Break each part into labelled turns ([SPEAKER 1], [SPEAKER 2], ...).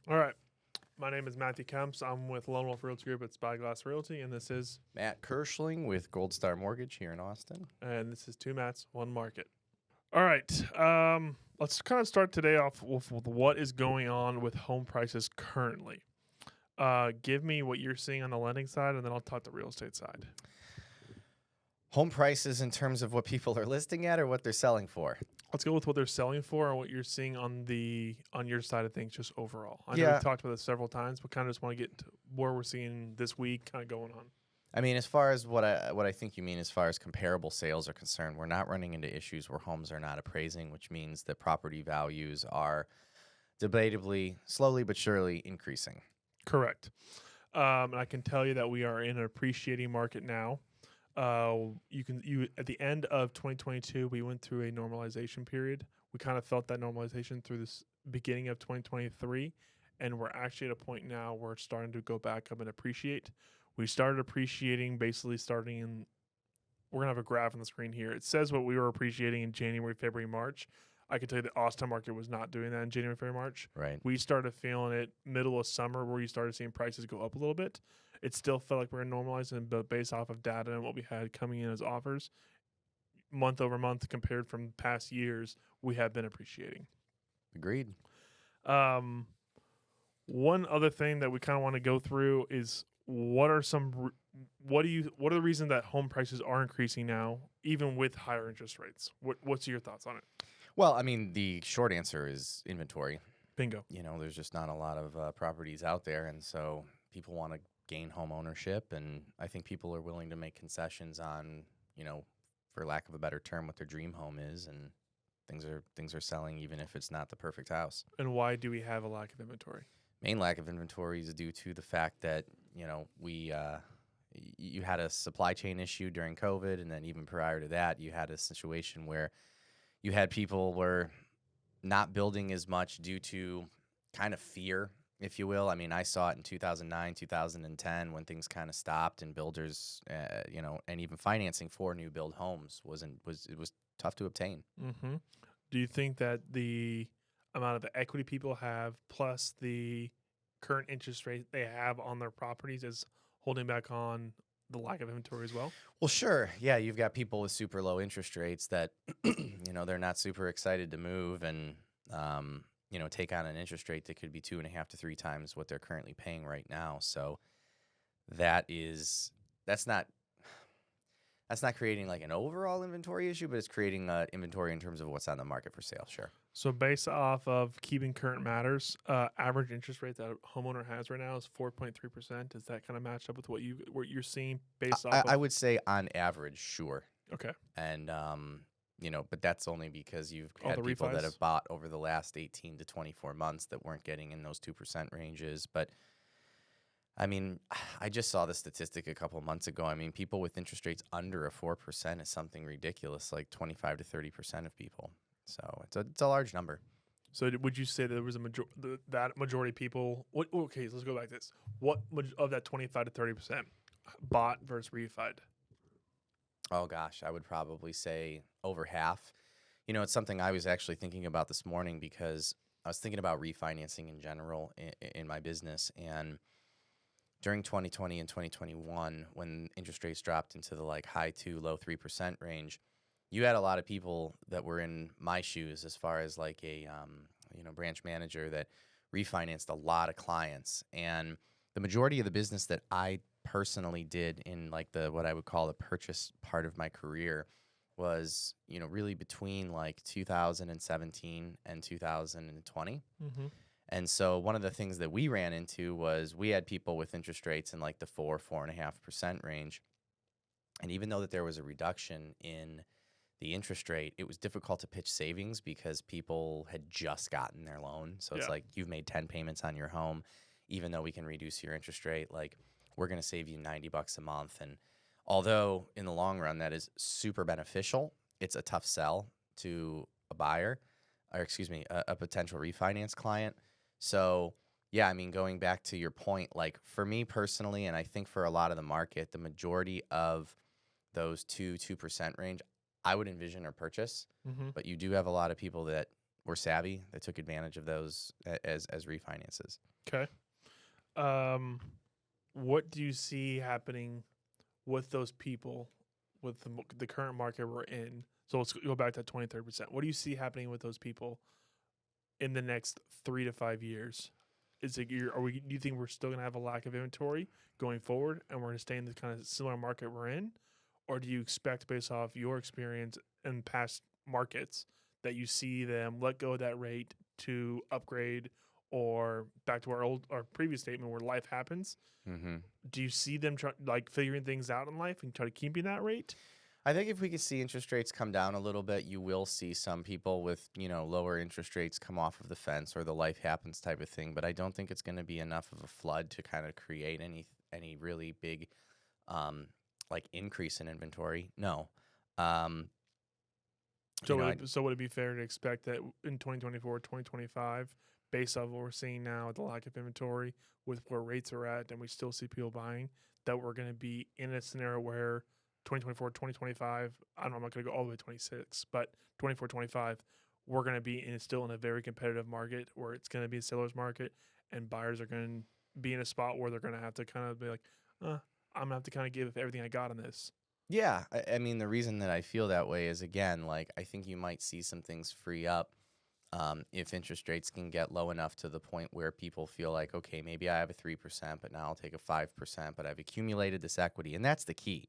[SPEAKER 1] All right. My name is Matthew Kemps. I'm with Lone Wolf Realty Group at Spyglass Realty, and
[SPEAKER 2] Matt Kirschling with Gold Star Mortgage here in Austin.
[SPEAKER 1] this is Two Mats, One Market. All right. Let's kind of start today off with what is going on with home prices currently. Give me what you're seeing on the lending side, and then I'll talk the real estate side.
[SPEAKER 2] Home prices in terms of what people are listing at or what they're selling for?
[SPEAKER 1] Let's go with what they're selling for and what you're seeing on your side of things, just overall. I know
[SPEAKER 2] Yeah.
[SPEAKER 1] we've talked about this several times, but kind of just want to get into where we're seeing this week, kind of going on.
[SPEAKER 2] I mean, as far as what I think you mean as far as comparable sales are concerned, we're not running into issues where homes are not appraising, which means that property values are debatably, slowly but surely increasing.
[SPEAKER 1] Correct. And I can tell you that we are in an appreciating market now. You at the end of 2022, we went through a normalization period. We kind of felt that normalization through this beginning of 2023, and we're actually at a point now where it's starting to go back up and appreciate. We started appreciating basically starting in. We're gonna have a graph on the screen here. It says what we were appreciating in January, February, March. I can tell you the Austin market was not doing that in January, February, March.
[SPEAKER 2] Right.
[SPEAKER 1] We started feeling it middle of summer where you started seeing prices go up a little bit. It still felt like we are normalizing, but based off of data and what we had coming in as offers, month over month compared from past years, we have been appreciating.
[SPEAKER 2] Agreed.
[SPEAKER 1] Um, One other thing that we kind of want to go through is what are what are the reasons that home prices are increasing now, even with higher interest rates? What's your thoughts on it?
[SPEAKER 2] Well, I mean, the short answer is inventory.
[SPEAKER 1] Bingo.
[SPEAKER 2] There's just not a lot of properties out there, and so people want to gain home ownership, and I think people are willing to make concessions on, for lack of a better term, what their dream home is, and things are selling even if it's not the perfect house.
[SPEAKER 1] And why do we have a lack of inventory?
[SPEAKER 2] Main lack of inventory is due to the fact that you had a supply chain issue during COVID, and then even prior to that, you had a situation where you had people were not building as much due to kind of fear, if you will. I mean, I saw it in 2009, 2010 when things kind of stopped and builders, and even financing for new build homes was tough to obtain.
[SPEAKER 1] Mm-hmm. Do you think that the amount of equity people have plus the current interest rate they have on their properties is holding back on the lack of inventory as well?
[SPEAKER 2] Well, sure. Yeah, you've got people with super low interest rates that, they're not super excited to move and, take on an interest rate that could be 2.5 to 3 times what they're currently paying right now. So that's not creating like an overall inventory issue, but it's creating inventory in terms of what's on the market for sale. Sure.
[SPEAKER 1] So based off of keeping current matters, average interest rate that a homeowner has right now is 4.3%. Does that kind of match up with what you're seeing based off?
[SPEAKER 2] I would say on average, sure.
[SPEAKER 1] Okay.
[SPEAKER 2] And but that's only because you've
[SPEAKER 1] All
[SPEAKER 2] had
[SPEAKER 1] the
[SPEAKER 2] people that
[SPEAKER 1] refis?
[SPEAKER 2] have bought over the last 18 to 24 months that weren't getting in those 2% ranges. But I mean, I just saw the statistic a couple of months ago. I mean, people with interest rates under a 4% is something ridiculous, like 25 to 30% of people. So it's a large number.
[SPEAKER 1] So would you say that there was that majority of people? Okay, so let's go back to this. What of that 25 to 30% bought versus refied?
[SPEAKER 2] Oh gosh, I would probably say over half. It's something I was actually thinking about this morning because I was thinking about refinancing in general in my business. And during 2020 and 2021, when interest rates dropped into the like high 2, low 3% range, you had a lot of people that were in my shoes as far as like a branch manager that refinanced a lot of clients. And the majority of the business that I personally did in like the what I would call the purchase part of my career was really between like 2017 and 2020.
[SPEAKER 1] Mm-hmm.
[SPEAKER 2] And so one of the things that we ran into was we had people with interest rates in like the 4.5% range. And even though that there was a reduction in the interest rate, it was difficult to pitch savings because people had just gotten their loan. So it's like you've made 10 payments on your home, even though we can reduce your interest rate, like we're going to save you $90 a month. And although in the long run that is super beneficial, it's a tough sell to a buyer, or excuse me, a potential refinance client. So yeah, I mean, going back to your point, like for me personally, and I think for a lot of the market, the majority of those 2% range, I would envision or purchase.
[SPEAKER 1] Mm-hmm.
[SPEAKER 2] But you do have a lot of people that were savvy that took advantage of those as refinances.
[SPEAKER 1] Okay. What do you see happening with those people with the current market we're in? So let's go back to 20-30%. What do you see happening with those people in the next 3 to 5 years? Is it do you think we're still going to have a lack of inventory going forward, and we're going to stay in the kind of similar market we're in, or do you expect, based off your experience in past markets, that you see them let go of that rate to upgrade, or back to our previous statement where life happens?
[SPEAKER 2] Mm-hmm.
[SPEAKER 1] Do you see them figuring things out in life and try to keeping that rate?
[SPEAKER 2] I think if we could see interest rates come down a little bit, you will see some people with, lower interest rates come off of the fence or the life happens type of thing. But I don't think it's going to be enough of a flood to kind of create any really big increase in inventory. No.
[SPEAKER 1] So would it be fair to expect that in 2024, 2025, based off what we're seeing now with the lack of inventory, with where rates are at, and we still see people buying, that we're going to be in a scenario where 2024, 2025, I'm not going to go all the way to 26, but 24, 25, we're going to be still in a very competitive market where it's going to be a seller's market, and buyers are going to be in a spot where they're going to have to kind of be like, I'm going to have to kind of give everything I got on this.
[SPEAKER 2] Yeah, I mean, the reason that I feel that way is, again, I think you might see some things free up if interest rates can get low enough to the point where people feel like, okay, maybe I have a 3%, but now I'll take a 5%, but I've accumulated this equity. And that's the key,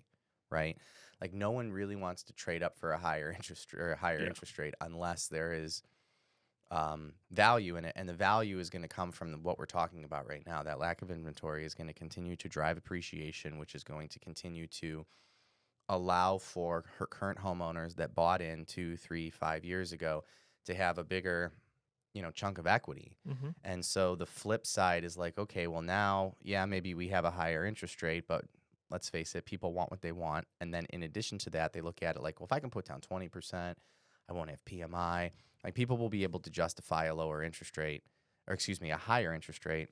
[SPEAKER 2] right? Like, no one really wants to trade up for a higher interest interest rate unless there is value in it. And the value is going to come from what we're talking about right now. That lack of inventory is going to continue to drive appreciation, which is going to continue to allow for her current homeowners that bought in 2, 3, 5 years ago to have a bigger, chunk of equity.
[SPEAKER 1] Mm-hmm.
[SPEAKER 2] And so the flip side is like, okay, well now, yeah, maybe we have a higher interest rate, but let's face it, people want what they want. And then in addition to that, they look at it like, well, if I can put down 20%, I won't have PMI. Like, people will be able to justify a lower interest rate, or excuse me, a higher interest rate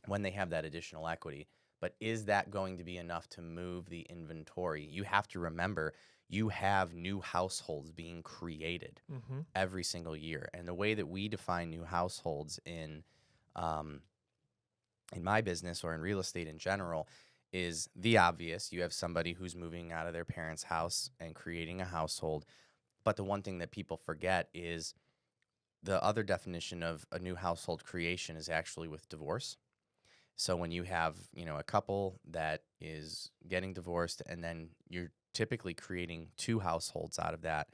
[SPEAKER 2] when they have that additional equity. But is that going to be enough to move the inventory? You have to remember, you have new households being created every single year. And the way that we define new households in my business or in real estate in general is the obvious. You have somebody who's moving out of their parents' house and creating a household. But the one thing that people forget is the other definition of a new household creation is actually with divorce. So when you have, a couple that is getting divorced, and then you're typically creating 2 households out of that,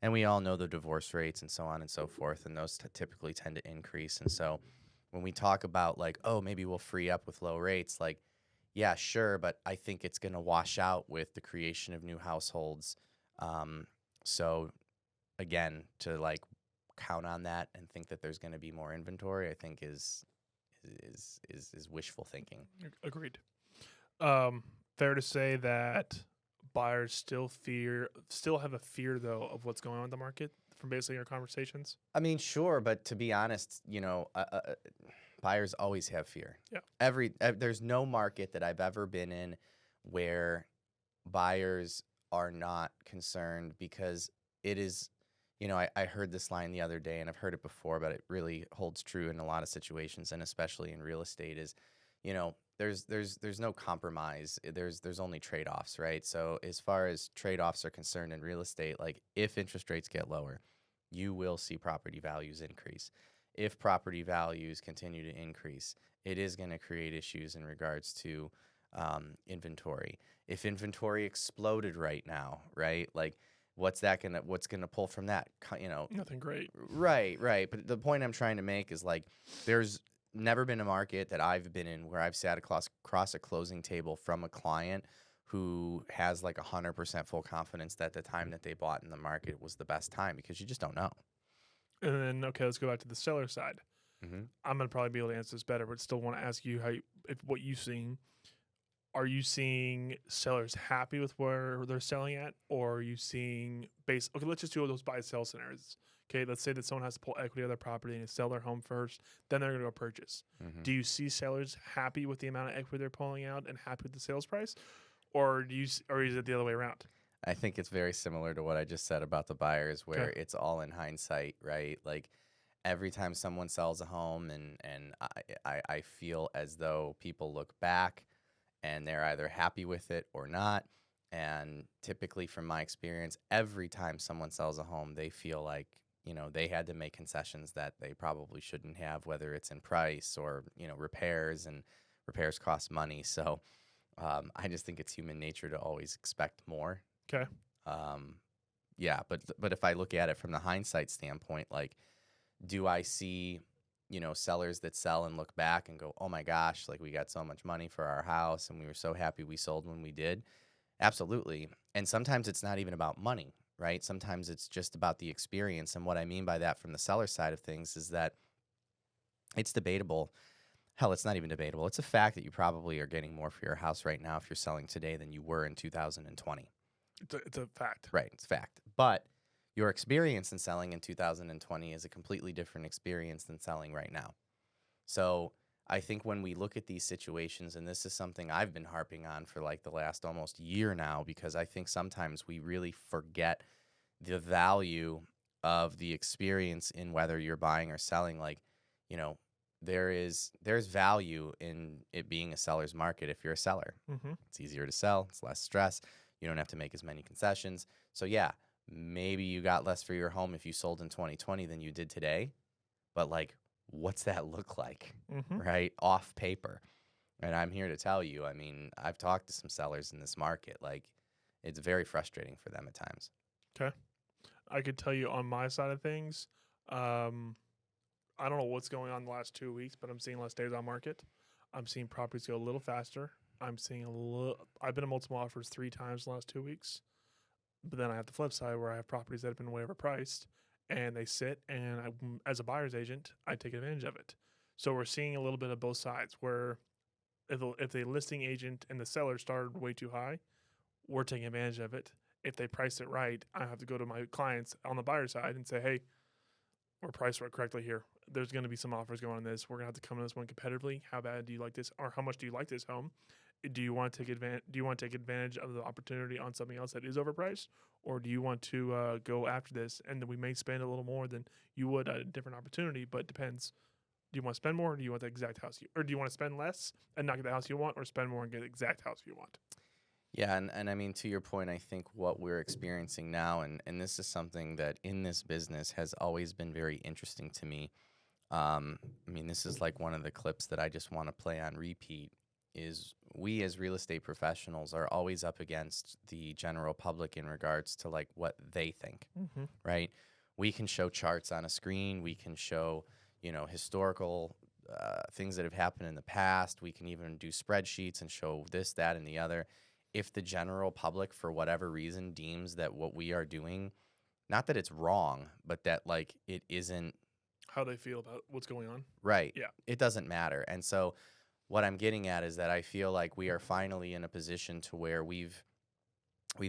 [SPEAKER 2] and we all know the divorce rates and so on and so forth, and those typically tend to increase. And so when we talk about like, oh, maybe we'll free up with low rates, like, yeah, sure, but I think it's going to wash out with the creation of new households. So again, to count on that and think that there's going to be more inventory, I think is wishful thinking.
[SPEAKER 1] Agreed. Fair to say that buyers still have a fear though of what's going on in the market from basically our conversations.
[SPEAKER 2] I mean, sure, but to be honest, buyers always have fear.
[SPEAKER 1] Yeah.
[SPEAKER 2] There's no market that I've ever been in where buyers are not concerned, because it is. I heard this line the other day, and I've heard it before, but it really holds true in a lot of situations, and especially in real estate, is, there's no compromise. There's only trade-offs, right? So as far as trade-offs are concerned in real estate, like, if interest rates get lower, you will see property values increase. If property values continue to increase, it is going to create issues in regards to inventory. If inventory exploded right now, right? Like, what's gonna pull from that?
[SPEAKER 1] Nothing great.
[SPEAKER 2] Right. But the point I'm trying to make is, like, there's never been a market that I've been in where I've sat across a closing table from a client who has 100% full confidence that the time that they bought in the market was the best time, because you just don't know.
[SPEAKER 1] And then, okay, let's go back to the seller side.
[SPEAKER 2] Mm-hmm.
[SPEAKER 1] I'm gonna probably be able to answer this better, but still want to ask you what you've seen. Are you seeing sellers happy with where they're selling at, or are you seeing okay, let's just do those buy-sell scenarios. Okay, let's say that someone has to pull equity out of their property and sell their home first, then they're going to go purchase.
[SPEAKER 2] Mm-hmm.
[SPEAKER 1] Do you see sellers happy with the amount of equity they're pulling out and happy with the sales price, or is it the other way around?
[SPEAKER 2] I think it's very similar to what I just said about the buyers, where it's all in hindsight, right? Like, every time someone sells a home, and I feel as though people look back and they're either happy with it or not. And typically, from my experience, every time someone sells a home, they feel like, they had to make concessions that they probably shouldn't have, whether it's in price or, repairs, and repairs cost money. So I just think it's human nature to always expect more.
[SPEAKER 1] Okay.
[SPEAKER 2] Um, yeah, but if I look at it from the hindsight standpoint, like, do I see, sellers that sell and look back and go, oh my gosh, like we got so much money for our house and we were so happy we sold when we did? Absolutely. And sometimes it's not even about money, right? Sometimes it's just about the experience. And what I mean by that from the seller side of things is that it's debatable. Hell, it's not even debatable. It's a fact that you probably are getting more for your house right now if you're selling today than you were in 2020.
[SPEAKER 1] It's a fact.
[SPEAKER 2] Right, it's a fact. But your experience in selling in 2020 is a completely different experience than selling right now. So I think when we look at these situations, and this is something I've been harping on for like the last almost year now, because I think sometimes we really forget the value of the experience in whether you're buying or selling. Like, you know, there's value in it being a seller's market if you're a seller.
[SPEAKER 1] Mm-hmm.
[SPEAKER 2] It's easier to sell, it's less stress. You don't have to make as many concessions. So yeah, maybe you got less for your home if you sold in 2020 than you did today. But like, what's that look like,
[SPEAKER 1] Mm-hmm.
[SPEAKER 2] right? Off paper. And I'm here to tell you, I mean, I've talked to some sellers in this market. Like, it's very frustrating for them at times.
[SPEAKER 1] Okay. I could tell you on my side of things, I don't know what's going on the last 2 weeks, but I'm seeing less days on market. I'm seeing properties go a little faster. I've been in multiple offers 3 times the last 2 weeks. But then I have the flip side where I have properties that have been way overpriced and they sit, and as a buyer's agent, I take advantage of it. So we're seeing a little bit of both sides where if the listing agent and the seller started way too high, we're taking advantage of it. If they price it right, I have to go to my clients on the buyer side and say, hey, we're priced right correctly here. There's going to be some offers going on this. We're going to have to come on this one competitively. How bad do you like this, or how much do you like this home? Do you want to take advantage? Do you want to take advantage of the opportunity on something else that is overpriced, or do you want to go after this? And then we may spend a little more than you would at a different opportunity, but it depends. Do you want to spend more, or do you want the exact house or do you want to spend less and not get the house you want, or spend more and get the exact house you want?
[SPEAKER 2] Yeah, and I mean, to your point, I think what we're experiencing now, and this is something that in this business has always been very interesting to me. I mean, this is like one of the clips that I just want to play on repeat, is we as real estate professionals are always up against the general public in regards to like what they think,
[SPEAKER 1] Mm-hmm.
[SPEAKER 2] right? We can show charts on a screen. We can show, historical things that have happened in the past. We can even do spreadsheets and show this, that, and the other. If the general public, for whatever reason, deems that what we are doing, not that it's wrong, but that like it isn't
[SPEAKER 1] How they feel about what's going on?
[SPEAKER 2] right,
[SPEAKER 1] Yeah.
[SPEAKER 2] it doesn't matter. And so what I'm getting at is that I feel like we are finally in a position to where we've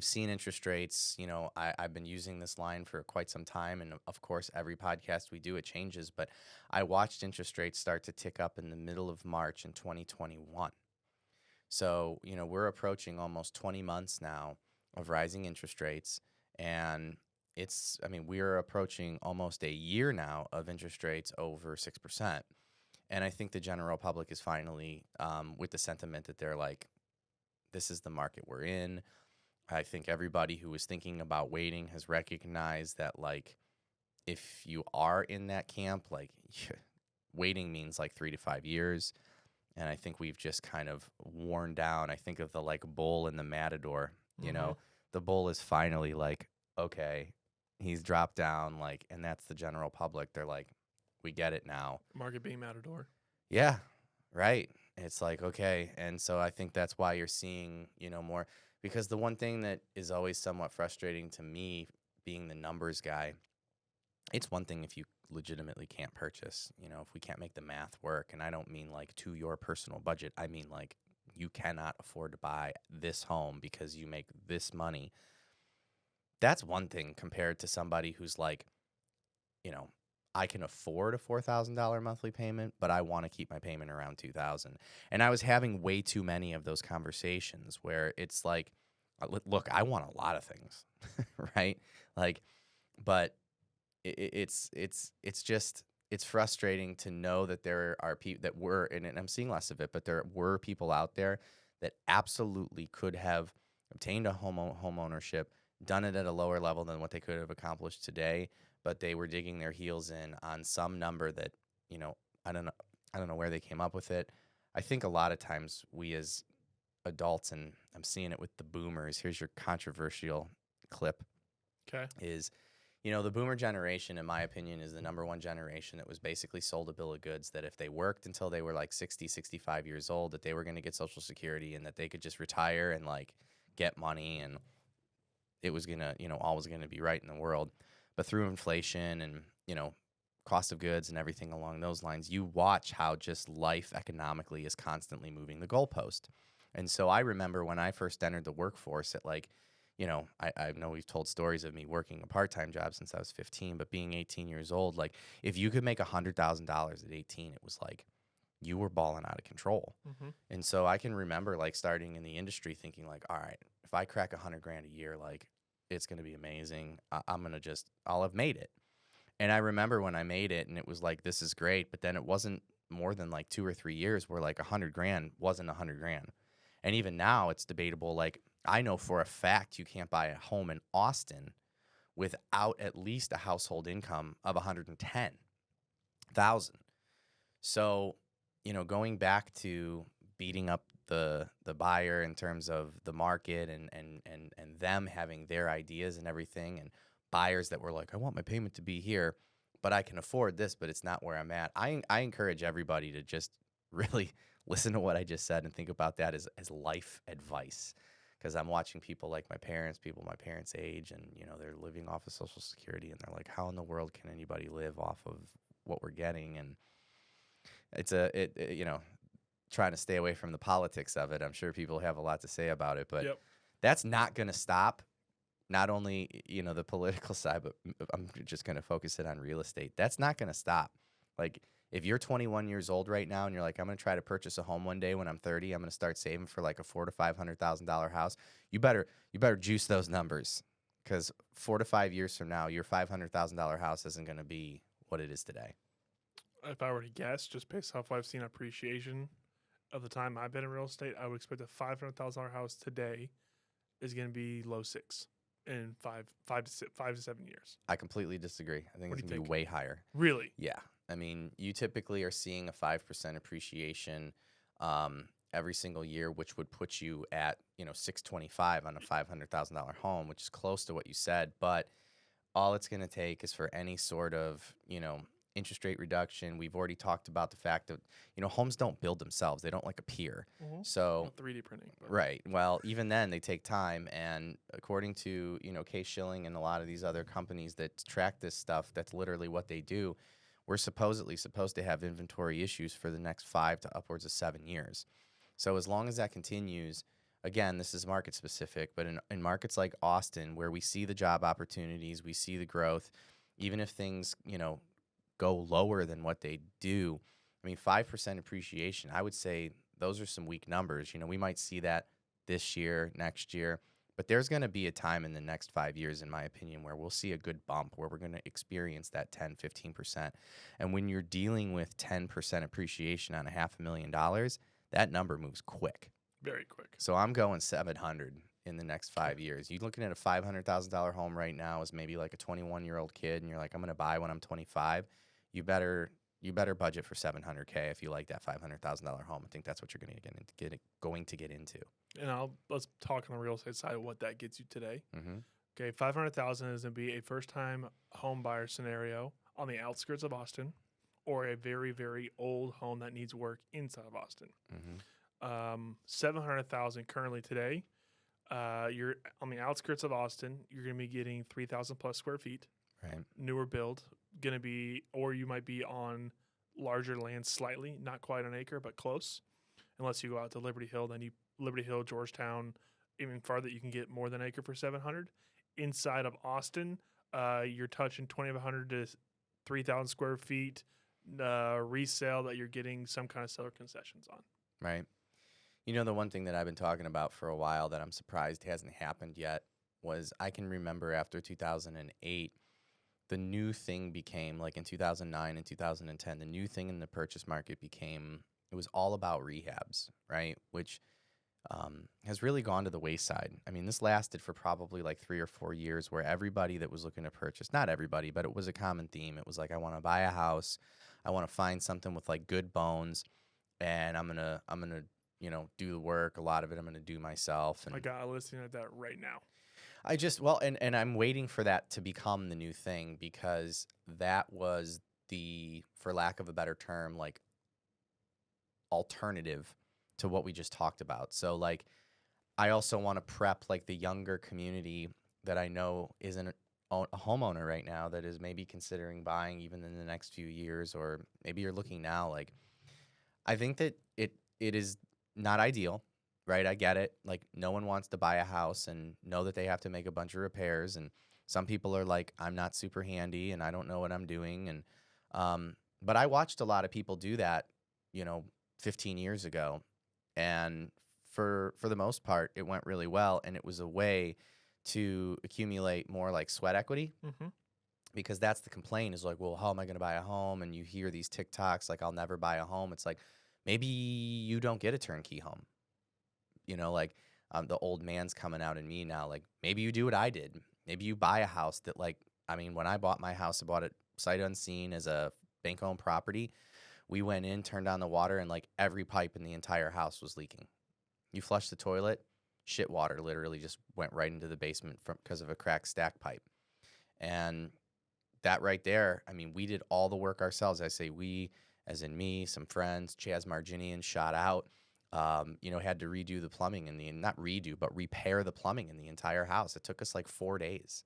[SPEAKER 2] seen interest rates. I've been using this line for quite some time, and of course, every podcast we do, it changes. But I watched interest rates start to tick up in the middle of March in 2021. So, we're approaching almost 20 months now of rising interest rates. And we're approaching almost a year now of interest rates over 6%. And I think the general public is finally with the sentiment that they're like, this is the market we're in. I think everybody who was thinking about waiting has recognized that, like, if you are in that camp, like, waiting means like 3 to 5 years. And I think we've just kind of worn down. I think of the like bull in the matador,
[SPEAKER 1] Mm-hmm.
[SPEAKER 2] the bull is finally like, okay, he's dropped down, like, and that's the general public. They're like, we get it now.
[SPEAKER 1] Market being matador.
[SPEAKER 2] Yeah, right. It's like, okay. And so I think that's why you're seeing, more, because the one thing that is always somewhat frustrating to me, being the numbers guy, it's one thing if you legitimately can't purchase, if we can't make the math work. And I don't mean like to your personal budget. I mean like you cannot afford to buy this home because you make this money. That's one thing compared to somebody who's like, I can afford a $4,000 monthly payment, but I want to keep my payment around $2,000. And I was having way too many of those conversations where it's like, look, I want a lot of things, right? Like, but it's just it's frustrating to know that there are people that were, and I'm seeing less of it, but there were people out there that absolutely could have obtained a home ownership, done it at a lower level than what they could have accomplished today, but they were digging their heels in on some number that, you know, I don't know, I don't know where they came up with it. I think a lot of times we as adults, and I'm seeing it with the boomers. Here's your controversial clip.
[SPEAKER 1] Okay.
[SPEAKER 2] Is, the boomer generation, in my opinion, is the number one generation that was basically sold a bill of goods that if they worked until they were like 60, 65 years old, that they were going to get Social Security and that they could just retire and like get money and it was going to, all was going to be right in the world. But through inflation and, cost of goods and everything along those lines, you watch how just life economically is constantly moving the goalpost. And so I remember when I first entered the workforce at like, I know we've told stories of me working a part-time job since I was 15, but being 18 years old, like if you could make $100,000 at 18, it was like you were balling out of control.
[SPEAKER 1] Mm-hmm.
[SPEAKER 2] And so I can remember like starting in the industry thinking like, all right, if I crack $100,000 a year, like it's going to be amazing. I'll have made it. And I remember when I made it and it was like, this is great. But then it wasn't more than like 2 or 3 years where like $100,000 wasn't $100,000. And even now it's debatable. Like I know for a fact you can't buy a home in Austin without at least a household income of $110,000. So, going back to beating up the buyer in terms of the market and them having their ideas and everything, and buyers that were like, I want my payment to be here, but I can afford this, but it's not where I'm at. I encourage everybody to just really listen to what I just said and think about that as life advice. Because I'm watching people like people my parents' age, and they're living off of Social Security, and they're like, how in the world can anybody live off of what we're getting? And it's trying to stay away from the politics of it. I'm sure people have a lot to say about it, but
[SPEAKER 1] Yep.
[SPEAKER 2] that's not going to stop. Not only, the political side, but I'm just going to focus it on real estate. That's not going to stop. Like if you're 21 years old right now and you're like, I'm going to try to purchase a home one day when I'm 30, I'm going to start saving for like a $400,000 to $500,000 house. You better juice those numbers, because 4 to 5 years from now, your $500,000 house isn't going to be what it is today.
[SPEAKER 1] If I were to guess, just based off what I've seen appreciation of the time I've been in real estate, I would expect a $500,000 house today is going to be low six in 5 to 7 years.
[SPEAKER 2] I completely disagree. I think
[SPEAKER 1] What
[SPEAKER 2] it's
[SPEAKER 1] do
[SPEAKER 2] going
[SPEAKER 1] you
[SPEAKER 2] to be
[SPEAKER 1] think?
[SPEAKER 2] way higher.
[SPEAKER 1] Really?
[SPEAKER 2] Yeah. I mean, you typically are seeing a 5% appreciation every single year, which would put you at, 625 on a $500,000 home, which is close to what you said. But all it's going to take is for any sort of, interest rate reduction. We've already talked about the fact that, homes don't build themselves. They don't like appear.
[SPEAKER 1] Mm-hmm.
[SPEAKER 2] So
[SPEAKER 1] Well, 3D printing. But.
[SPEAKER 2] Right. Well, even then they take time. And according to, Kirschling and a lot of these other companies that track this stuff, that's literally what they do. We're supposedly supposed to have inventory issues for the next 5 to upwards of 7 years. So as long as that continues, again, this is market specific, but in markets like Austin, where we see the job opportunities, we see the growth, even if things, go lower than what they do, I mean, 5% appreciation, I would say those are some weak numbers. We might see that this year, next year, but there's going to be a time in the next 5 years, in my opinion, where we'll see a good bump, where we're going to experience that 10, 15%. And when you're dealing with 10% appreciation on $500,000, that number moves quick.
[SPEAKER 1] Very quick.
[SPEAKER 2] So I'm going 700 in the next 5 years. You're looking at a $500,000 home right now as maybe like a 21-year-old kid, and you're like, I'm going to buy when I'm 25. You better budget for $700K if you like that $500,000 home. I think that's what you're going to get into.
[SPEAKER 1] And let's talk on the real estate side of what that gets you today.
[SPEAKER 2] Mm-hmm.
[SPEAKER 1] Okay, $500,000 is going to be a first-time home buyer scenario on the outskirts of Austin, or a very, very old home that needs work inside of Austin.
[SPEAKER 2] Mm-hmm.
[SPEAKER 1] $700,000 currently today. You're on the outskirts of Austin. You're going to be getting 3,000 plus square feet.
[SPEAKER 2] Right.
[SPEAKER 1] Newer build, going to be, or you might be on larger land slightly, not quite an acre, but close. Unless you go out to Liberty Hill, then Liberty Hill, Georgetown, even farther, you can get more than an acre for 700. Inside of Austin, you're touching 2,500 to 3,000 square feet resale that you're getting some kind of seller concessions on.
[SPEAKER 2] Right. The one thing that I've been talking about for a while that I'm surprised hasn't happened yet was I can remember after 2008, the new thing became, like in 2009 and 2010, the new thing in the purchase market became, it was all about rehabs, right? Which has really gone to the wayside. I mean, this lasted for probably like 3 or 4 years where everybody that was looking to purchase, not everybody, but it was a common theme. It was like, I want to buy a house. I want to find something with like good bones, and I'm going to, do the work. A lot of it I'm going to do myself.
[SPEAKER 1] I
[SPEAKER 2] And
[SPEAKER 1] got a listing of that right now.
[SPEAKER 2] I just, well, and I'm waiting for that to become the new thing, because that was the, for lack of a better term, like alternative to what we just talked about. So like, I also want to prep like the younger community that I know isn't a homeowner right now, that is maybe considering buying even in the next few years, or maybe you're looking now. Like, I think that it is not ideal, right? I get it. Like, no one wants to buy a house and know that they have to make a bunch of repairs. And some people are like, I'm not super handy and I don't know what I'm doing. And but I watched a lot of people do that, 15 years ago, and for the most part, it went really well, and it was a way to accumulate more like sweat equity.
[SPEAKER 1] Mm-hmm.
[SPEAKER 2] Because that's the complaint, is like, well, how am I going to buy a home? And you hear these TikToks like, I'll never buy a home. It's like, maybe you don't get a turnkey home. Like, the old man's coming out in me now. Like, maybe you do what I did. Maybe you buy a house that, like, I mean, when I bought my house, I bought it sight unseen as a bank-owned property. We went in, turned on the water, and like every pipe in the entire house was leaking. You flush the toilet, shit water literally just went right into the basement because of a cracked stack pipe. And that right there, I mean, we did all the work ourselves. I say we, as in me, some friends, Chaz Marginian shot out, had to redo the plumbing not redo, but repair the plumbing in the entire house. It took us like 4 days.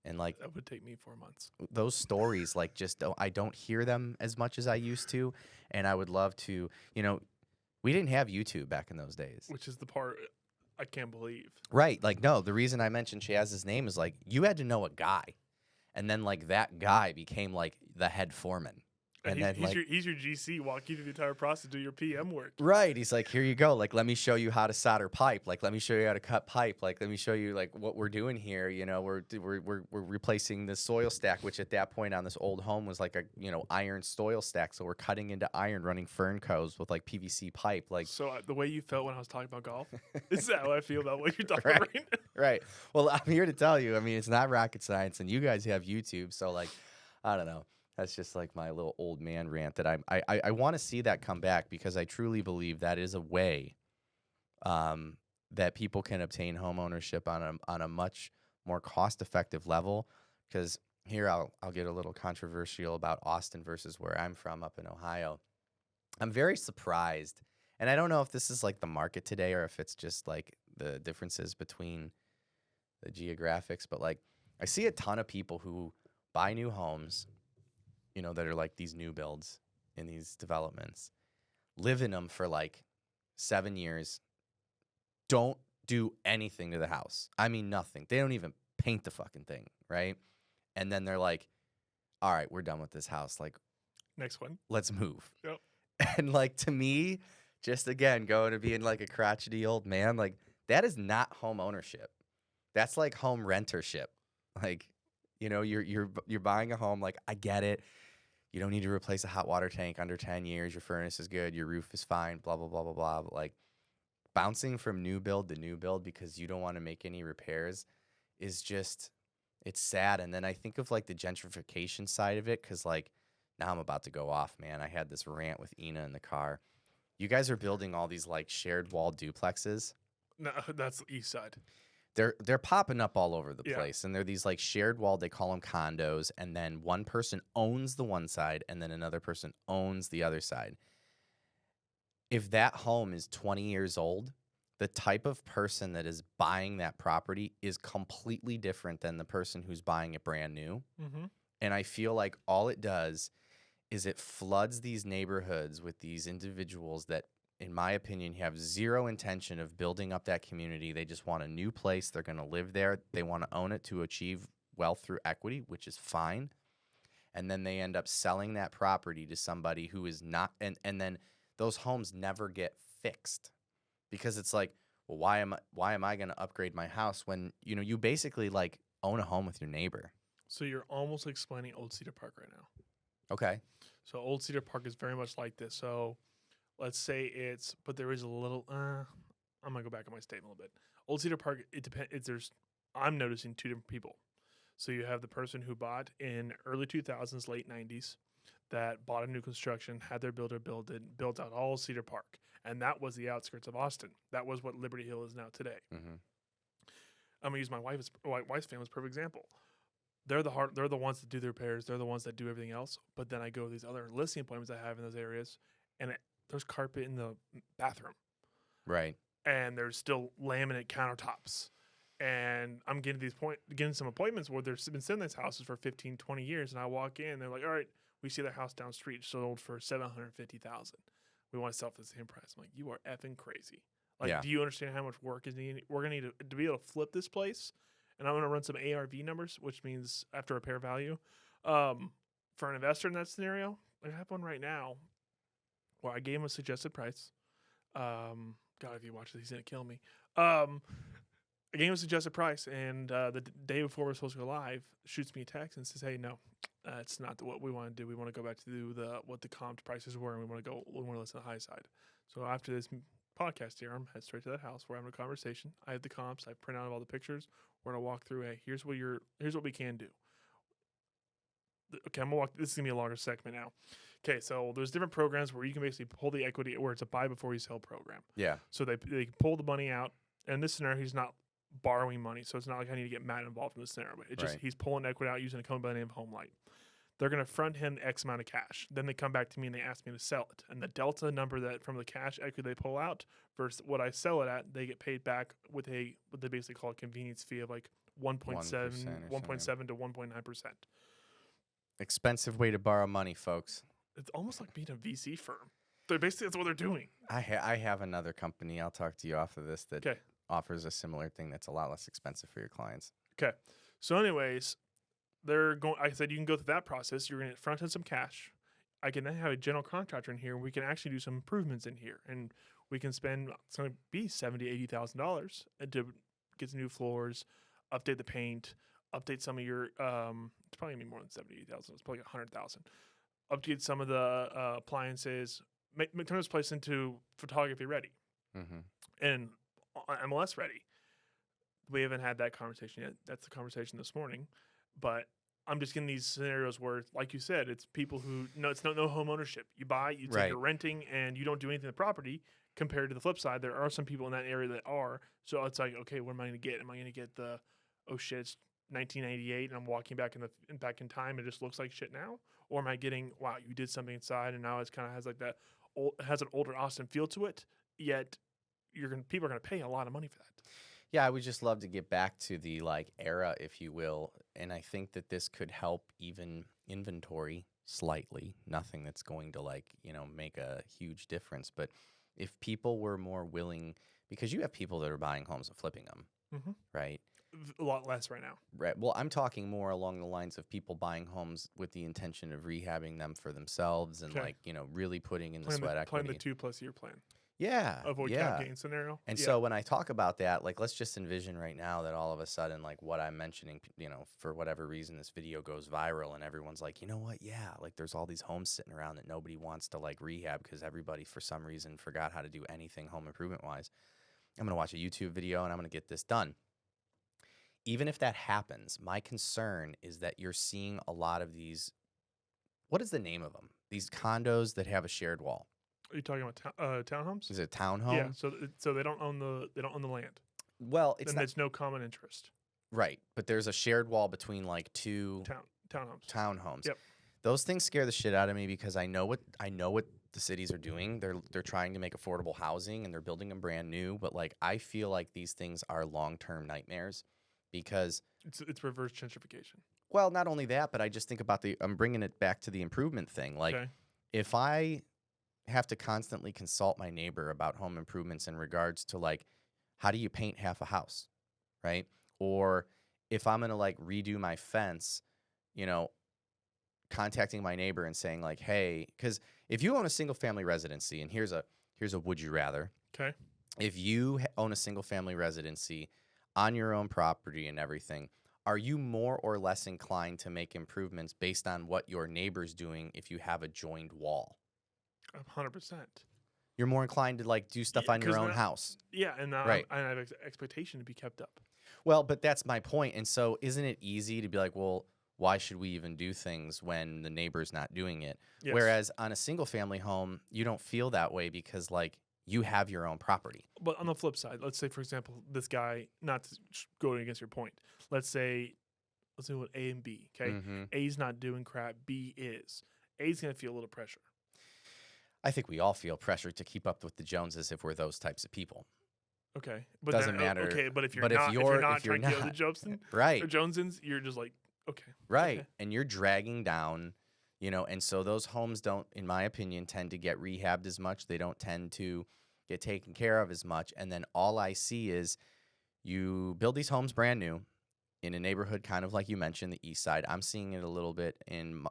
[SPEAKER 2] And like,
[SPEAKER 1] That would take me 4 months.
[SPEAKER 2] those stories, like, I don't hear them as much as I used to. And I would love to, we didn't have YouTube back in those days.
[SPEAKER 1] Which is the part I can't believe.
[SPEAKER 2] Right. Like, no, the reason I mentioned Chaz's name is like, you had to know a guy. And then like that guy became like the head foreman. And then
[SPEAKER 1] he's your GC, walk you through the entire process, do your PM work.
[SPEAKER 2] Right. He's like, here you go. Like, let me show you how to solder pipe. Like, let me show you how to cut pipe. Like, let me show you like what we're doing here. We're replacing the soil stack, which at that point on this old home was like a, iron soil stack. So we're cutting into iron, running fern coves with like PVC pipe. Like,
[SPEAKER 1] so the way you felt when I was talking about golf, is that how I feel about what you're talking
[SPEAKER 2] right,
[SPEAKER 1] about right now?
[SPEAKER 2] Right. Well, I'm here to tell you, I mean, it's not rocket science, and you guys have YouTube. So like, I don't know. That's just like my little old man rant that I want to see that come back, because I truly believe that is a way that people can obtain home ownership on a much more cost effective level. Because here I'll get a little controversial about Austin versus where I'm from up in Ohio. I'm very surprised, and I don't know if this is like the market today or if it's just like the differences between the geographics, but like I see a ton of people who buy new homes, that are like these new builds in these developments, live in them for like 7 years, don't do anything to the house. I mean, nothing. They don't even paint the fucking thing, right? And then they're like, all right, we're done with this house. Like,
[SPEAKER 1] Next one.
[SPEAKER 2] let's move.
[SPEAKER 1] Yep.
[SPEAKER 2] And like, to me, just again, going to being like a crotchety old man, like, that is not home ownership. That's like home rentership. Like, you're buying a home. Like, I get it. You don't need to replace a hot water tank under 10 years. Your furnace is good. Your roof is fine, blah, blah, blah, blah, blah. But like, bouncing from new build to new build because you don't want to make any repairs is just, it's sad. And then I think of like the gentrification side of it, because like, now I'm about to go off, man. I had this rant with Ina in the car. You guys are building all these like shared wall duplexes.
[SPEAKER 1] No, that's the east side.
[SPEAKER 2] They're popping up all over the
[SPEAKER 1] Yeah.
[SPEAKER 2] place, and they're these like shared wall. They call them condos, and then one person owns the one side, and then another person owns the other side. If that home is 20 years old, the type of person that is buying that property is completely different than the person who's buying it brand new.
[SPEAKER 1] Mm-hmm.
[SPEAKER 2] And I feel like all it does is it floods these neighborhoods with these individuals that, in my opinion, have zero intention of building up that community. They just want a new place. They're going to live there. They want to own it to achieve wealth through equity, which is fine. And then they end up selling that property to somebody who is not, and then those homes never get fixed, because it's like, well, why am I going to upgrade my house when, you basically like own a home with your neighbor?
[SPEAKER 1] So you're almost explaining Old Cedar Park right now.
[SPEAKER 2] Okay.
[SPEAKER 1] So Old Cedar Park is very much like this. So let's say it's, but there is a little. I'm gonna go back on my statement a little bit. Old Cedar Park, it depends. There's, I'm noticing two different people. So you have the person who bought in early 2000s, late 90s, that bought a new construction, had their builder build it, built out all Cedar Park, and that was the outskirts of Austin. That was what Liberty Hill is now today.
[SPEAKER 2] Mm-hmm.
[SPEAKER 1] I'm gonna use my wife's family as a perfect example. They're the ones that do the repairs. They're the ones that do everything else. But then I go to these other listing appointments I have in those areas, and there's carpet in the bathroom,
[SPEAKER 2] Right.
[SPEAKER 1] and there's still laminate countertops. And I'm getting some appointments where they've been sitting in these houses for 15, 20 years, and I walk in, they're like, "All right, we see their house down the street sold for $750,000. We want to sell for the same price." I'm like, "You are effing crazy! Like,
[SPEAKER 2] Yeah.
[SPEAKER 1] do you understand how much work is needed? We're gonna need to be able to flip this place, and I'm gonna run some ARV numbers, which means after repair value, for an investor in that scenario. I have one right now where I gave him a suggested price. God, if you watch this, he's gonna kill me. I gave him a suggested price, and the day before we're supposed to go live, shoots me a text and says, "Hey, no, it's not what we want to do. We want to go back to what the comped prices were, and we want to listen to the high side." So after this podcast here, I'm head straight to that house. We're having a conversation. I have the comps. I print out all the pictures. We're gonna walk through. Hey, here's what we can do. Okay, I'm gonna walk. This is gonna be a longer segment now. Okay, so there's different programs where you can basically pull the equity, where it's a buy before you sell program.
[SPEAKER 2] Yeah.
[SPEAKER 1] So they pull the money out. And in this scenario, he's not borrowing money, so it's not like I need to get Matt involved in this scenario. But it's just
[SPEAKER 2] Right.
[SPEAKER 1] he's pulling equity out using a company by the name of Homelight. They're going to front him X amount of cash. Then they come back to me and they ask me to sell it. And the delta number that from the cash equity they pull out versus what I sell it at, they get paid back with what they basically call a convenience fee of like 1.7, 1.7 to 1.9%.
[SPEAKER 2] Expensive way to borrow money, folks.
[SPEAKER 1] It's almost like being a VC firm. That's what they're doing.
[SPEAKER 2] I have another company. I'll talk to you off of this that
[SPEAKER 1] Okay.
[SPEAKER 2] offers a similar thing that's a lot less expensive for your clients.
[SPEAKER 1] Okay. So, anyways, they're going. I said you can go through that process. You're going to front end some cash. I can then have a general contractor in here. And we can actually do some improvements in here, and we can spend. It's going to be $70,000 to $80,000 to get some new floors, update the paint, update some of your. It's probably gonna be more than $70,000. It's probably $100,000. Update some of the appliances. Turn this place into photography ready,
[SPEAKER 2] Mm-hmm.
[SPEAKER 1] and MLS ready. We haven't had that conversation yet. That's the conversation this morning. But I'm just getting these scenarios where, like you said, it's people who it's no home ownership. You buy, you're renting, and you don't do anything to the property. Compared to the flip side, there are some people in that area that are. So it's like, okay, what am I going to get? Am I going to get the, oh shit, it's 1998, and I'm walking back in time, it just looks like shit now? Or am I getting, wow, you did something inside, and now it's kind of has like that, has an older Austin feel to it, yet people are going to pay a lot of money for that.
[SPEAKER 2] Yeah, I would just love to get back to the era, if you will, and I think that this could help even inventory slightly. Nothing that's going to make a huge difference, but if people were more willing, because you have people that are buying homes and flipping them, right?
[SPEAKER 1] A lot less right now.
[SPEAKER 2] Right. Well, I'm talking more along the lines of people buying homes with the intention of rehabbing them for themselves and really putting in the sweat equity.
[SPEAKER 1] Playing the 2+ year plan.
[SPEAKER 2] Yeah.
[SPEAKER 1] Avoid cap gain scenario.
[SPEAKER 2] And so when I talk about that, let's just envision right now that all of a sudden, what I'm mentioning, for whatever reason, this video goes viral and everyone's like, you know what? Yeah. There's all these homes sitting around that nobody wants to rehab because everybody for some reason forgot how to do anything home improvement wise. I'm going to watch a YouTube video and I'm going to get this done. Even if that happens, my concern is that you're seeing a lot of these, what is the name of them? These condos that have a shared wall.
[SPEAKER 1] Are you talking about townhomes?
[SPEAKER 2] Is it a townhome?
[SPEAKER 1] Yeah. So they don't own the land.
[SPEAKER 2] Well,
[SPEAKER 1] there's no common interest.
[SPEAKER 2] Right, but there's a shared wall between two townhomes.
[SPEAKER 1] Yep.
[SPEAKER 2] Those things scare the shit out of me because I know what the cities are doing. They're trying to make affordable housing and they're building them brand new. But I feel like these things are long-term nightmares because
[SPEAKER 1] it's reverse gentrification.
[SPEAKER 2] Well, not only that, but I just think about I'm bringing it back to the improvement thing. If I have to constantly consult my neighbor about home improvements in regards to how do you paint half a house, right? Or if I'm going to redo my fence, contacting my neighbor and saying hey, because if you own a single family residency, and here's a would you rather.
[SPEAKER 1] Okay.
[SPEAKER 2] If you own a single family residency on your own property and everything, are you more or less inclined to make improvements based on what your neighbor's doing if you have a joined wall?
[SPEAKER 1] 100%.
[SPEAKER 2] You're more inclined to like do stuff
[SPEAKER 1] Yeah,
[SPEAKER 2] on your
[SPEAKER 1] because
[SPEAKER 2] own
[SPEAKER 1] now,
[SPEAKER 2] house.
[SPEAKER 1] yeah, and now
[SPEAKER 2] Right.
[SPEAKER 1] I have expectation to be kept up.
[SPEAKER 2] Well, but that's my point. And so isn't it easy to be like, well, why should we even do things when the neighbor's not doing it?
[SPEAKER 1] Yes.
[SPEAKER 2] Whereas on a single family home, you don't feel that way because like you have your own property.
[SPEAKER 1] But on the flip side, let's say, for example, this guy, not to go against your point, let's say, let's do what A and B, okay?
[SPEAKER 2] Hmm.
[SPEAKER 1] A's not doing crap, B is. A's going to feel a little pressure.
[SPEAKER 2] I think we all feel pressure to keep up with the Joneses if we're those types of people.
[SPEAKER 1] Okay. But then,
[SPEAKER 2] Doesn't matter.
[SPEAKER 1] okay, but if you're
[SPEAKER 2] But
[SPEAKER 1] not, if you're not
[SPEAKER 2] if you're
[SPEAKER 1] trying to get the
[SPEAKER 2] not
[SPEAKER 1] Jobson or
[SPEAKER 2] right,
[SPEAKER 1] Jonesins, you're just like, okay.
[SPEAKER 2] right,
[SPEAKER 1] Okay.
[SPEAKER 2] and you're dragging down, and so those homes don't, in my opinion, tend to get rehabbed as much. They don't tend to get taken care of as much. And then all I see is you build these homes brand new in a neighborhood, kind of like you mentioned, the east side. I'm seeing it a little bit in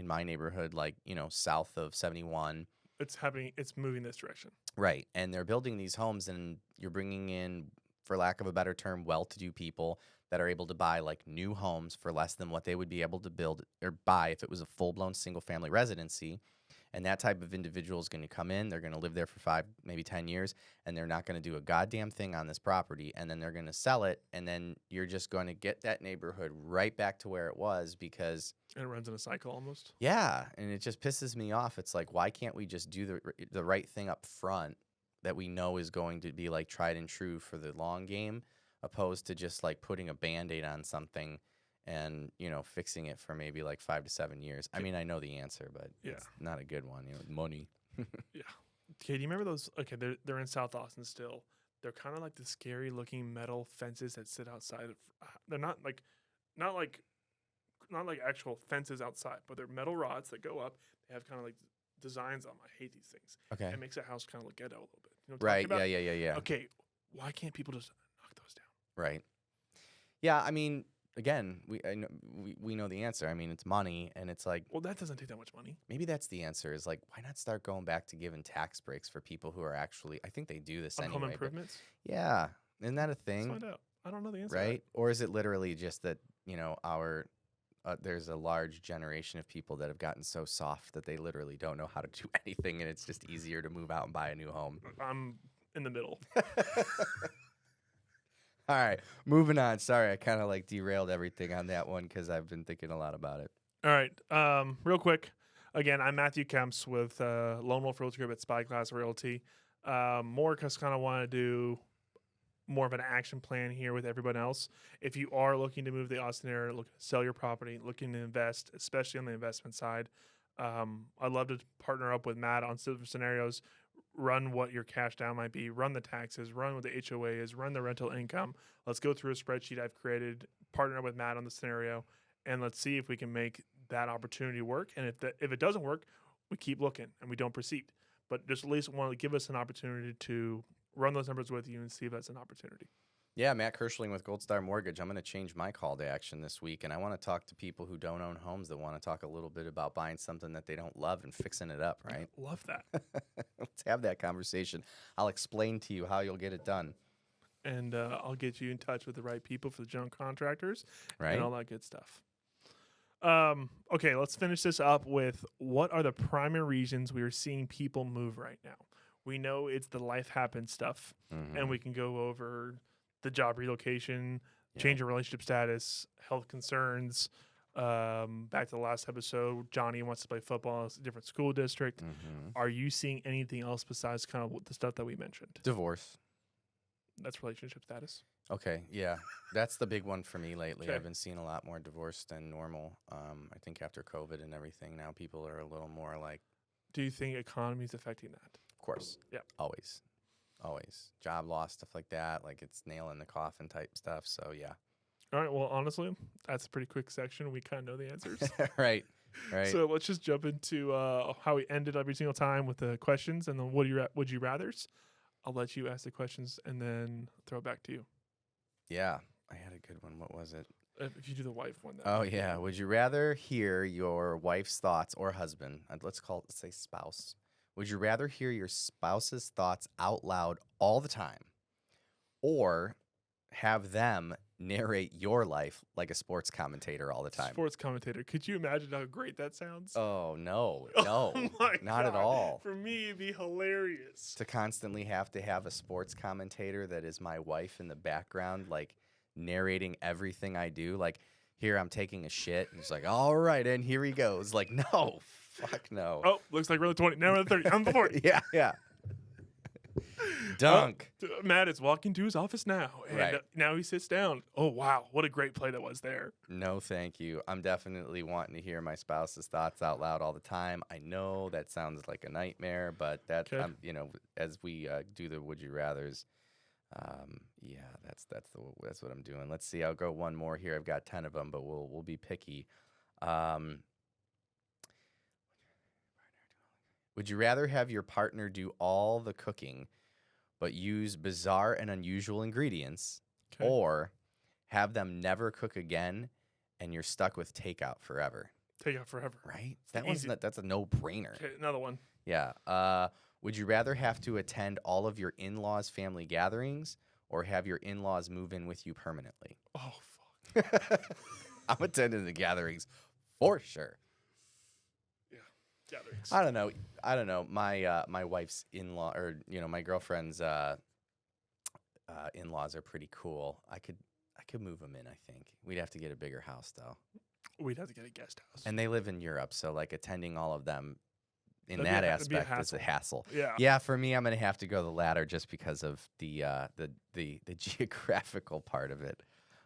[SPEAKER 2] my neighborhood, like south of 71.
[SPEAKER 1] It's happening. It's moving this direction.
[SPEAKER 2] Right. And they're building these homes, and you're bringing in, for lack of a better term, well-to-do people that are able to buy like new homes for less than what they would be able to build or buy if it was a full-blown single-family residency. And that type of individual is going to come in, they're going to live there for 5, maybe 10 years, and they're not going to do a goddamn thing on this property. And then they're going to sell it, and then you're just going to get that neighborhood right back to where it was because
[SPEAKER 1] And it runs in a cycle almost.
[SPEAKER 2] yeah, and it just pisses me off. It's like, why can't we just do the right thing up front that we know is going to be like tried and true for the long game, opposed to just like putting a Band-Aid on something and fixing it for maybe like 5 to 7 years. I mean, I know the answer, but
[SPEAKER 1] Yeah.
[SPEAKER 2] it's not a good one. Money.
[SPEAKER 1] Yeah. Okay. Do you remember those? Okay. They're in South Austin still. They're kind of like the scary looking metal fences that sit outside of. They're not like actual fences outside, but they're metal rods that go up. They have kind of like designs on them. I hate these things.
[SPEAKER 2] Okay.
[SPEAKER 1] It makes a house kind of look ghetto a little bit. You know what I'm
[SPEAKER 2] Right.
[SPEAKER 1] talking about?
[SPEAKER 2] Yeah.
[SPEAKER 1] Okay. Why can't people just knock those down?
[SPEAKER 2] Right. Yeah. I mean, again, we know the answer. I mean, it's money, and it's like
[SPEAKER 1] Well, that doesn't take that much money.
[SPEAKER 2] maybe that's the answer. Is like, why not start going back to giving tax breaks for people who are actually? I think they do this
[SPEAKER 1] On home
[SPEAKER 2] anyway. But
[SPEAKER 1] improvements.
[SPEAKER 2] yeah, isn't that a
[SPEAKER 1] Let's
[SPEAKER 2] thing?
[SPEAKER 1] find out. I don't know the answer. to that.
[SPEAKER 2] Right? Or is it literally just that our there's a large generation of people that have gotten so soft that they literally don't know how to do anything, and it's just easier to move out and buy a new home.
[SPEAKER 1] I'm in the middle.
[SPEAKER 2] All right, moving on. Sorry, I kind of like derailed everything on that one because I've been thinking a lot about it.
[SPEAKER 1] All right. Real quick. Again, I'm Matthew Kemps with Lone Wolf Realty Group at Spyglass Realty. More because kind of want to do more of an action plan here with everyone else. If you are looking to move to the Austin area, looking to sell your property, looking to invest, especially on the investment side, I'd love to partner up with Matt on different scenarios. Run what your cash down might be, run the taxes, run what the HOA is, run the rental income. Let's go through a spreadsheet I've created, partner up with Matt on the scenario, and let's see if we can make that opportunity work. And if it doesn't work, we keep looking and we don't proceed. But just at least want to give us an opportunity to run those numbers with you and see if that's an opportunity.
[SPEAKER 2] Yeah, Matt Kirschling with Gold Star Mortgage. I'm going to change my call to action this week, and I want to talk to people who don't own homes that want to talk a little bit about buying something that they don't love and fixing it up, right?
[SPEAKER 1] Love that.
[SPEAKER 2] Let's have that conversation. I'll explain to you how you'll get it done,
[SPEAKER 1] And I'll get you in touch with the right people for the general contractors
[SPEAKER 2] right?
[SPEAKER 1] and all that good stuff. Okay, let's finish this up with what are the primary reasons we are seeing people move right now? We know it's the life happens stuff, and we can go over the job relocation, change of relationship status, health concerns. Back to the last episode, Johnny wants to play football in a different school district. Are you seeing anything else besides kind of the stuff that we mentioned?
[SPEAKER 2] Divorce.
[SPEAKER 1] That's relationship status.
[SPEAKER 2] Okay, yeah, that's the big one for me lately.
[SPEAKER 1] Okay.
[SPEAKER 2] I've been seeing a lot more divorce than normal. I think after COVID and everything, now people are a little more like,
[SPEAKER 1] Do you think economy is affecting that?
[SPEAKER 2] of course,
[SPEAKER 1] Yeah.
[SPEAKER 2] always, job loss, stuff like that. Like it's nail in the coffin type stuff. So yeah,
[SPEAKER 1] All right. Well, honestly, that's a pretty quick section. We kind of know the answers.
[SPEAKER 2] right.
[SPEAKER 1] So let's just jump into how we ended every single time with the questions and then would you rather's. I'll let you ask the questions and then throw it back to you.
[SPEAKER 2] Yeah, I had a good one. What was it?
[SPEAKER 1] If you do the wife one, then.
[SPEAKER 2] Oh yeah. Would you rather hear your wife's thoughts or husband? Let's say spouse. Would you rather hear your spouse's thoughts out loud all the time, or have them narrate your life like a sports commentator all the time.
[SPEAKER 1] Sports commentator. Could you imagine how great that sounds?
[SPEAKER 2] Oh, no,
[SPEAKER 1] Oh my
[SPEAKER 2] not at
[SPEAKER 1] God.
[SPEAKER 2] all.
[SPEAKER 1] For me, it'd be hilarious.
[SPEAKER 2] To constantly have to have a sports commentator that is my wife in the background, like narrating everything I do. Like, here I'm taking a shit, and it's like, all right, and here he goes. Like, no, fuck no.
[SPEAKER 1] Oh, looks like we're on the 20. Now we're on the 30. I'm the 40.
[SPEAKER 2] Yeah, yeah. Dunk.
[SPEAKER 1] Matt is walking to his office now, and
[SPEAKER 2] Right.
[SPEAKER 1] Now he sits down. Oh, wow. What a great play that was there.
[SPEAKER 2] No, thank you. I'm definitely wanting to hear my spouse's thoughts out loud all the time. I know that sounds like a nightmare, but that,
[SPEAKER 1] Okay.
[SPEAKER 2] as we do the would you rather's, yeah, that's what I'm doing. Let's see. I'll go one more here. I've got 10 of them, but we'll be picky. Would you rather have your partner do all the cooking, but use bizarre and unusual ingredients,
[SPEAKER 1] Okay.
[SPEAKER 2] or have them never cook again and you're stuck with takeout forever?
[SPEAKER 1] Take out forever.
[SPEAKER 2] Right?
[SPEAKER 1] Easy.
[SPEAKER 2] That's a no-brainer.
[SPEAKER 1] Okay, another one.
[SPEAKER 2] Yeah. Would you rather have to attend all of your in-laws' family gatherings or have your in-laws move in with you permanently?
[SPEAKER 1] Oh, fuck.
[SPEAKER 2] I'm attending the gatherings for sure.
[SPEAKER 1] Gatherings.
[SPEAKER 2] I don't know. My wife's in-law, or my girlfriend's in-laws are pretty cool. I could move them in. I think we'd have to get a bigger house though,
[SPEAKER 1] We'd have to get a guest house.
[SPEAKER 2] and they live in Europe, so like attending all of them in
[SPEAKER 1] That'd
[SPEAKER 2] that
[SPEAKER 1] be a
[SPEAKER 2] aspect is a hassle.
[SPEAKER 1] Yeah.
[SPEAKER 2] Yeah, for me, I'm gonna have to go the latter just because of the geographical part of it.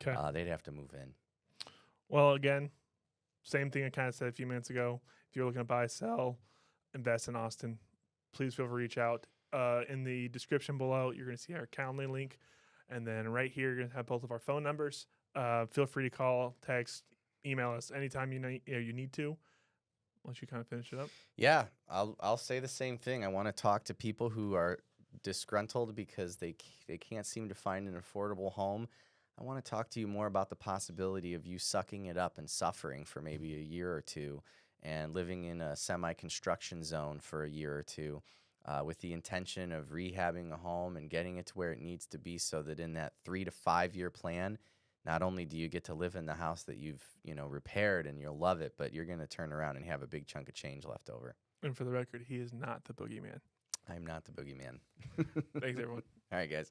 [SPEAKER 1] Okay.
[SPEAKER 2] They'd have to move in.
[SPEAKER 1] Well, again, same thing I kind of said a few minutes ago. If you're looking to buy, sell, invest in Austin, please feel free to reach out. In the description below, you're going to see our Calendly link. And then right here, you're going to have both of our phone numbers. Feel free to call, text, email us anytime you need to. Once you kind of finish it up.
[SPEAKER 2] Yeah, I'll say the same thing. I want to talk to people who are disgruntled because they can't seem to find an affordable home. I want to talk to you more about the possibility of you sucking it up and suffering for maybe a year or two and living in a semi-construction zone for a year or two with the intention of rehabbing a home and getting it to where it needs to be so that in that 3 to 5 year plan, not only do you get to live in the house that you've repaired and you'll love it, but you're going to turn around and have a big chunk of change left over.
[SPEAKER 1] And for the record, he is not the boogeyman.
[SPEAKER 2] I'm not the boogeyman.
[SPEAKER 1] Thanks, everyone.
[SPEAKER 2] All right, guys.